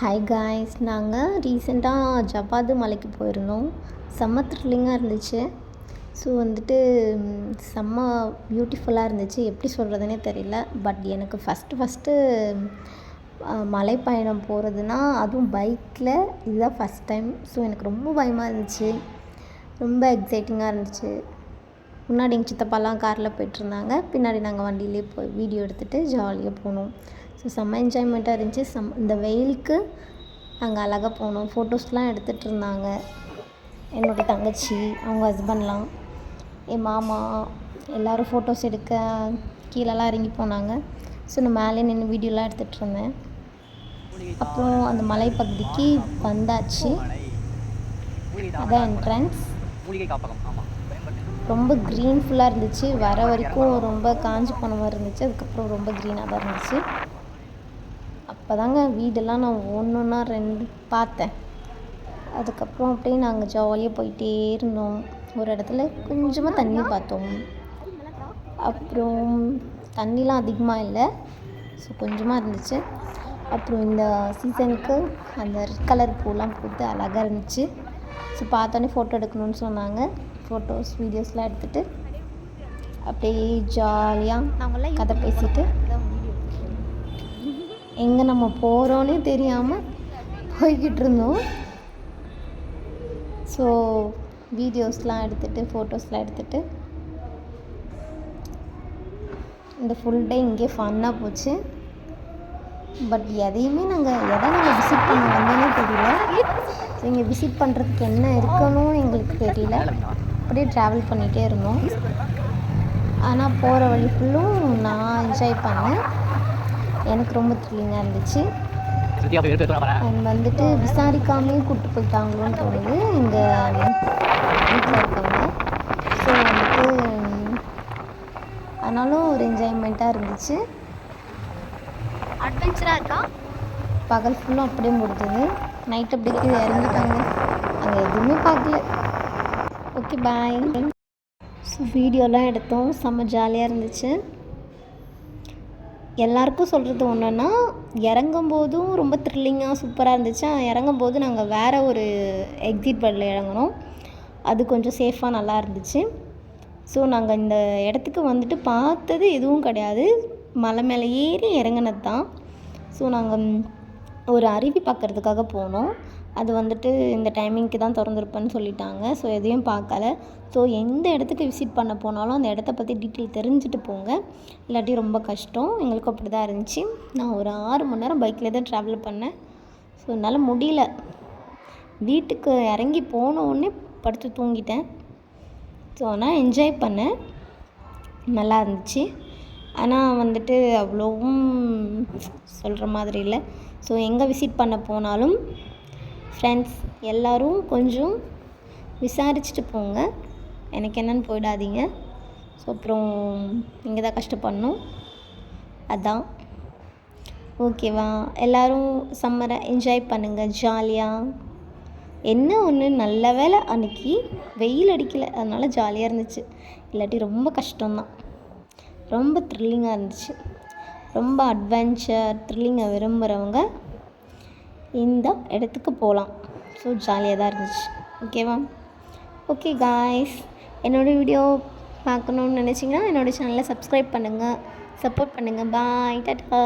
Hi guys, நாங்கள் ரீசெண்டாக ஜவ்வாது மலைக்கு போயிருந்தோம். செம்ம த்ரில்லிங்காக இருந்துச்சு. ஸோ செம்ம பியூட்டிஃபுல்லாக இருந்துச்சு. எப்படி சொல்கிறதுனே தெரியல. பட் எனக்கு ஃபஸ்ட்டு மலைப்பயணம் போகிறதுனா, அதுவும் பைக்கில் இதுதான் ஃபஸ்ட் டைம். ஸோ எனக்கு ரொம்ப பயமாக இருந்துச்சு, ரொம்ப எக்ஸைட்டிங்காக இருந்துச்சு. முன்னாடி எங்கள் சித்தப்பாலாம் காரில் போய்ட்டுருந்தாங்க, பின்னாடி நாங்கள் வண்டியிலே போய் வீடியோ எடுத்துகிட்டு ஜாலியாக போனோம். ஸோ செம்ம என்ஜாய்மெண்ட்டாக இருந்துச்சு. இந்த வெயிலுக்கு அங்கே அழகாக போனோம். ஃபோட்டோஸ்லாம் எடுத்துகிட்டு இருந்தாங்க என்னோடய தங்கச்சி, அவங்க ஹஸ்பண்ட்லாம், என் மாமா எல்லோரும் ஃபோட்டோஸ் எடுக்க கீழெல்லாம் இறங்கி போனாங்க. ஸோ நான் மேலே நின்று வீடியோலாம் எடுத்துகிட்டு இருந்தேன். அப்புறம் அந்த மலைப்பகுதிக்கு வந்தாச்சு. அதான் என்ட்ரன்ஸ். ரொம்ப க்ரீன்ஃபுல்லாக இருந்துச்சு. வர வரைக்கும் ரொம்ப காஞ்சி போன மாதிரி இருந்துச்சு. அதுக்கப்புறம் ரொம்ப க்ரீனாக தான் இருந்துச்சு. அப்போ தாங்க வீடெல்லாம் நான் ஒன்றா பார்த்தேன். அதுக்கப்புறம் அப்படியே நாங்கள் ஜாலியாக போயிட்டே இருந்தோம். ஒரு இடத்துல கொஞ்சமாக தண்ணி பார்த்தோம். அப்புறம் தண்ணிலாம் அதிகமாக இல்லை, ஸோ கொஞ்சமாக இருந்துச்சு. அப்புறம் இந்த சீசனுக்கு அந்த ரெட் கலர் பூலாம் பூத்து அழகாக இருந்துச்சு. ஸோ பார்த்தோன்னே ஃபோட்டோ எடுக்கணும்னு சொன்னாங்க. ஃபோட்டோஸ் வீடியோஸ்லாம் எடுத்துகிட்டு அப்படியே ஜாலியாக கதை பேசிட்டு எங்கே நம்ம போகிறோன்னே தெரியாமல் போய்கிட்டு இருந்தோம். ஸோ வீடியோஸ்லாம் எடுத்துகிட்டு ஃபோட்டோஸ்லாம் எடுத்துகிட்டு இந்த ஃபுல் டே இங்கே ஃபன்னாக போச்சு. பட் எதையுமே நாங்கள் விசிட் பண்ண வந்தோன்னே தெரியல. ஸோ இங்கே விசிட் பண்ணுறதுக்கு என்ன இருக்கணும் எங்களுக்கு தெரியல. அப்படியே ட்ராவல் பண்ணிகிட்டே இருந்தோம். ஆனால் போகிற வழி ஃபுல்லும் நான் என்ஜாய் பண்ணேன். எனக்கு ரொம்ப த்ரில்லிங்காக இருந்துச்சு. அண்ட் விசாரிக்காமே கூப்பிட்டு போயிட்டாங்களோன்னு தோணுது எங்கள் வீட்டில் இருக்கவங்க. ஸோ ஆனாலும் ஒரு என்ஜாய்மெண்ட்டாக இருந்துச்சு. அட்வென்ச்சராக இருக்கா. பகல் ஃபுல்லும் அப்படியே முடிஞ்சது. நைட் அப்படியே இறங்கிட்டாங்க. அங்கே எதுவுமே பார்க்கல. ஓகே, பாய். ஸோ வீடியோலாம் எடுத்தோம். செம்ம ஜாலியாக இருந்துச்சு. எல்லாருக்கும் சொல்கிறது ஒன்றுன்னா, இறங்கும்போதும் ரொம்ப த்ரில்லிங்காக சூப்பராக இருந்துச்சு. இறங்கும்போது நாங்கள் வேறு ஒரு எக்ஸிட் பேடில் இறங்கினோம். அது கொஞ்சம் சேஃபாக நல்லா இருந்துச்சு. ஸோ நாங்கள் இந்த இடத்துக்கு பார்த்தது எதுவும் கிடையாது. மலை மேலே ஏறி இறங்கினது தான். ஸோ நாங்கள் ஒரு அருவி பார்க்குறதுக்காக போனோம். அது இந்த டைமிங்க்கு தான் திறந்துருப்பேன்னு சொல்லிட்டாங்க. ஸோ எதையும் பார்க்கல. ஸோ எந்த இடத்துக்கு விசிட் பண்ண போனாலும் அந்த இடத்த பற்றி டீட்டெயில் தெரிஞ்சுட்டு போங்க, இல்லாட்டி ரொம்ப கஷ்டம். எங்களுக்கும் அப்படி தான் இருந்துச்சு. நான் ஒரு 6 மணி நேரம் பைக்கில் தான் ட்ராவல் பண்ணேன். ஸோ என்னால் முடியல. வீட்டுக்கு இறங்கி போனோடனே படுத்து தூங்கிட்டேன். ஸோ ஆனால் என்ஜாய் பண்ணேன், நல்லா இருந்துச்சு. ஆனால் அவ்வளோவும் சொல்கிற மாதிரி இல்லை. ஸோ எங்கே விசிட் பண்ண போனாலும் ஃப்ரெண்ட்ஸ் எல்லோரும் கொஞ்சம் விசாரிச்சுட்டு போங்க. எனக்கு என்னென்னு போயிடாதீங்க. ஸோ அப்புறம் நீங்கள் தான் கஷ்டப்படணும். அதான் ஓகேவா. எல்லோரும் சம்மரை என்ஜாய் பண்ணுங்கள் ஜாலியாக. என்ன ஒன்று, நல்ல வேளை அன்றைக்கி வெயில் அடிக்கலை, அதனால் ஜாலியாக இருந்துச்சு. இல்லாட்டி ரொம்ப கஷ்டம்தான். ரொம்ப த்ரில்லிங்காக இருந்துச்சு. ரொம்ப அட்வென்ச்சர் த்ரில்லிங்கை விரும்புகிறவங்க இந்த இடத்துக்கு போகலாம். ஸோ ஜாலியாக தான் இருந்துச்சு. ஓகேவா. ஓகே காய்ஸ், என்னோடய வீடியோ பார்க்கணுன்னு நினச்சிங்கன்னா என்னோடய சேனலை சப்ஸ்கிரைப் பண்ணுங்கள், சப்போர்ட் பண்ணுங்கள். பாய், டாட்டா.